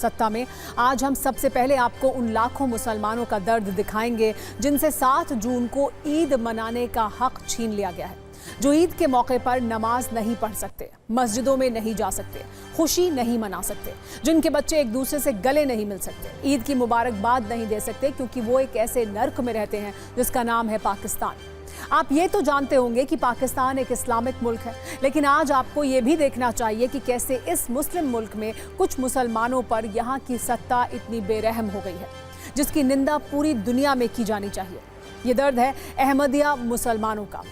सत्ता में आज हम सबसे पहले आपको उन लाखों मुसलमानों का दर्द दिखाएंगे जिनसे 7 जून को ईद मनाने का हक छीन लिया गया है, जो ईद के मौके पर नमाज नहीं पढ़ सकते, मस्जिदों में नहीं जा सकते, खुशी नहीं मना सकते, जिनके बच्चे एक दूसरे से गले नहीं मिल सकते, ईद की मुबारकबाद नहीं दे सकते क्योंकि वो एक ऐसे नर्क में रहते हैं जिसका नाम है पाकिस्तान। आप ये तो जानते होंगे कि पाकिस्तान एक इस्लामिक मुल्क है, लेकिन आज आपको ये भी देखना चाहिए कि कैसे इस मुस्लिम मुल्क में कुछ मुसलमानों पर यहाँ की सत्ता इतनी बेरहम हो गई है, जिसकी निंदा पूरी दुनिया में की जानी चाहिए। ये दर्द है अहमदिया मुसलमानों का,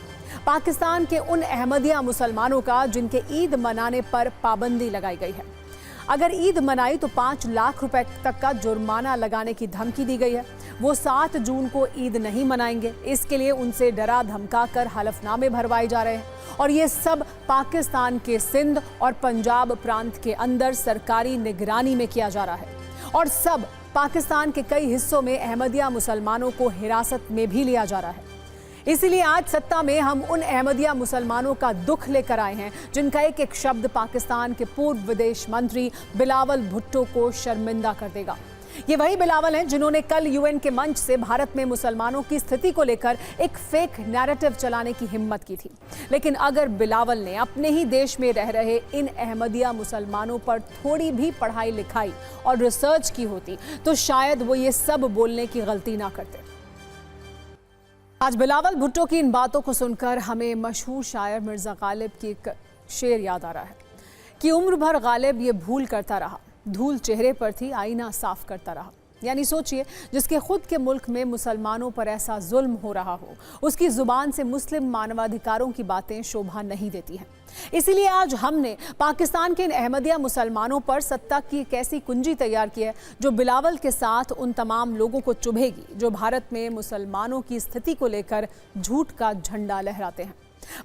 पाकिस्तान के उन अहमदिया मुसलमानों का जिनके ईद मनाने पर पाबंदी लगाई गई है। अगर ईद मनाई तो 5 लाख रुपए तक का जुर्माना लगाने की धमकी दी गई है। वो 7 जून को ईद नहीं मनाएंगे, इसके लिए उनसे डरा धमका कर हलफनामे भरवाए जा रहे हैं। और ये सब पाकिस्तान के सिंध और पंजाब प्रांत के अंदर सरकारी निगरानी में किया जा रहा है, और सब पाकिस्तान के कई हिस्सों में अहमदिया मुसलमानों को हिरासत में भी लिया जा रहा है। इसीलिए आज सत्ता में हम उन अहमदिया मुसलमानों का दुख लेकर आए हैं जिनका एक एक शब्द पाकिस्तान के पूर्व विदेश मंत्री बिलावल भुट्टो को शर्मिंदा कर देगा। ये वही बिलावल हैं जिन्होंने कल यूएन के मंच से भारत में मुसलमानों की स्थिति को लेकर एक फेक नैरेटिव चलाने की हिम्मत की थी। लेकिन अगर बिलावल ने अपने ही देश में रह रहे इन अहमदिया मुसलमानों पर थोड़ी भी पढ़ाई लिखाई और रिसर्च की होती तो शायद वो ये सब बोलने की गलती ना करते। आज बिलावल भुट्टो की इन बातों को सुनकर हमें मशहूर शायर मिर्ज़ा गालिब की एक शेर याद आ रहा है कि उम्र भर गालिब ये भूल करता रहा, धूल चेहरे पर थी आईना साफ करता रहा। यानी सोचिए, जिसके खुद के मुल्क में मुसलमानों पर ऐसा जुल्म हो रहा हो, उसकी जुबान से मुस्लिम मानवाधिकारों की बातें शोभा नहीं देती हैं। इसीलिए आज हमने पाकिस्तान के इन अहमदिया मुसलमानों पर सत्ता की एक ऐसी कुंजी तैयार की है जो बिलावल के साथ उन तमाम लोगों को चुभेगी जो भारत में मुसलमानों की स्थिति को लेकर झूठ का झंडा लहराते हैं।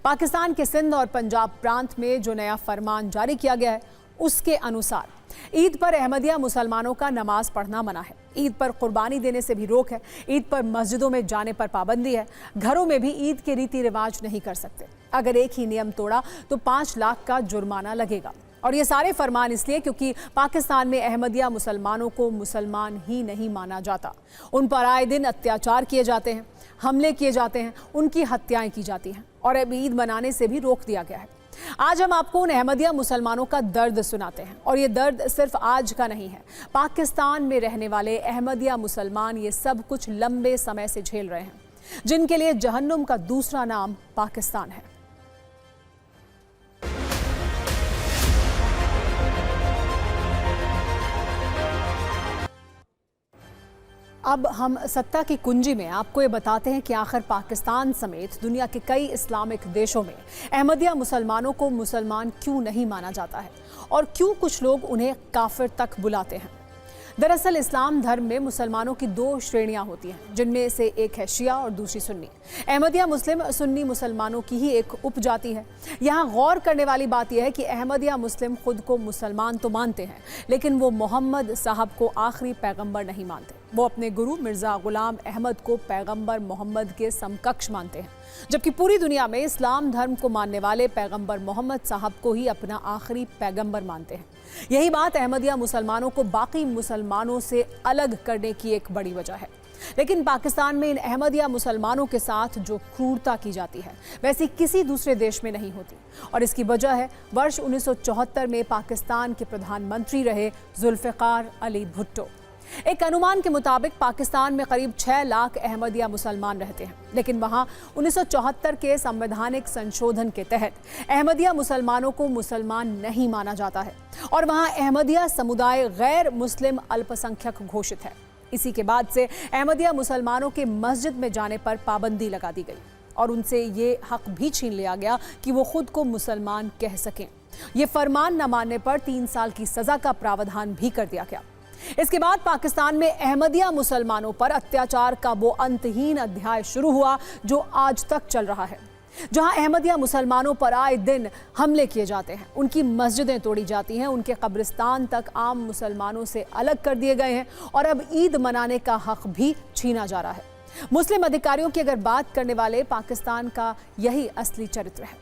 पाकिस्तान के सिंध और पंजाब प्रांत में जो नया फरमान जारी किया गया है, उसके अनुसार ईद पर अहमदिया मुसलमानों का नमाज पढ़ना मना है, ईद पर कुर्बानी देने से भी रोक है, ईद पर मस्जिदों में जाने पर पाबंदी है, घरों में भी ईद के रीति रिवाज नहीं कर सकते। अगर एक ही नियम तोड़ा तो 5 लाख का जुर्माना लगेगा। और ये सारे फरमान इसलिए क्योंकि पाकिस्तान में अहमदिया मुसलमानों को मुसलमान ही नहीं माना जाता। उन पर आए दिन अत्याचार किए जाते हैं, हमले किए जाते हैं, उनकी हत्याएं की जाती हैं, और अब ईद मनाने से भी रोक दिया गया है। आज हम आपको उन अहमदिया मुसलमानों का दर्द सुनाते हैं, और ये दर्द सिर्फ आज का नहीं है। पाकिस्तान में रहने वाले अहमदिया मुसलमान ये सब कुछ लंबे समय से झेल रहे हैं, जिनके लिए जहन्नुम का दूसरा नाम पाकिस्तान है। अब हम सत्ता की कुंजी में आपको ये बताते हैं कि आखिर पाकिस्तान समेत दुनिया के कई इस्लामिक देशों में अहमदिया मुसलमानों को मुसलमान क्यों नहीं माना जाता है, और क्यों कुछ लोग उन्हें काफिर तक बुलाते हैं। दरअसल इस्लाम धर्म में मुसलमानों की 2 श्रेणियां होती हैं, जिनमें से एक है शिया और दूसरी सुन्नी। अहमदिया मुस्लिम सुन्नी मुसलमानों की ही एक उपजाति है। यहाँ गौर करने वाली बात यह है कि अहमदिया मुस्लिम खुद को मुसलमान तो मानते हैं, लेकिन वो मोहम्मद साहब को आखिरी पैगंबर नहीं मानते। वो अपने गुरु मिर्ज़ा गुलाम अहमद को पैगंबर मोहम्मद के समकक्ष मानते हैं, जबकि पूरी दुनिया में इस्लाम धर्म को मानने वाले पैगंबर मोहम्मद साहब को ही अपना आखिरी पैगंबर मानते हैं। यही बात अहमदिया मुसलमानों को बाकी मुसलमानों से अलग करने की एक बड़ी वजह है। लेकिन पाकिस्तान में इन अहमदिया मुसलमानों के साथ जो क्रूरता की जाती है, वैसी किसी दूसरे देश में नहीं होती, और इसकी वजह है वर्ष 1974 में पाकिस्तान के प्रधानमंत्री रहे जुल्फ़िकार अली भुट्टो। एक अनुमान के मुताबिक पाकिस्तान में करीब 6 लाख अहमदिया मुसलमान रहते हैं, लेकिन वहां 1974 के संवैधानिक संशोधन के तहत अहमदिया मुसलमानों को मुसलमान नहीं माना जाता है, और वहां अहमदिया समुदाय गैर मुस्लिम अल्पसंख्यक घोषित है। इसी के बाद से अहमदिया मुसलमानों के मस्जिद में जाने पर पाबंदी लगा दी गई, और उनसे ये हक भी छीन लिया गया कि वो खुद को मुसलमान कह सकें। ये फरमान न मानने पर 3 साल की सजा का प्रावधान भी कर दिया गया। इसके बाद पाकिस्तान में अहमदिया मुसलमानों पर अत्याचार का वो अंतहीन अध्याय शुरू हुआ जो आज तक चल रहा है, जहां अहमदिया मुसलमानों पर आए दिन हमले किए जाते हैं, उनकी मस्जिदें तोड़ी जाती हैं, उनके कब्रिस्तान तक आम मुसलमानों से अलग कर दिए गए हैं, और अब ईद मनाने का हक भी छीना जा रहा है। मुस्लिम अधिकारियों की अगर बात करने वाले पाकिस्तान का यही असली चरित्र है।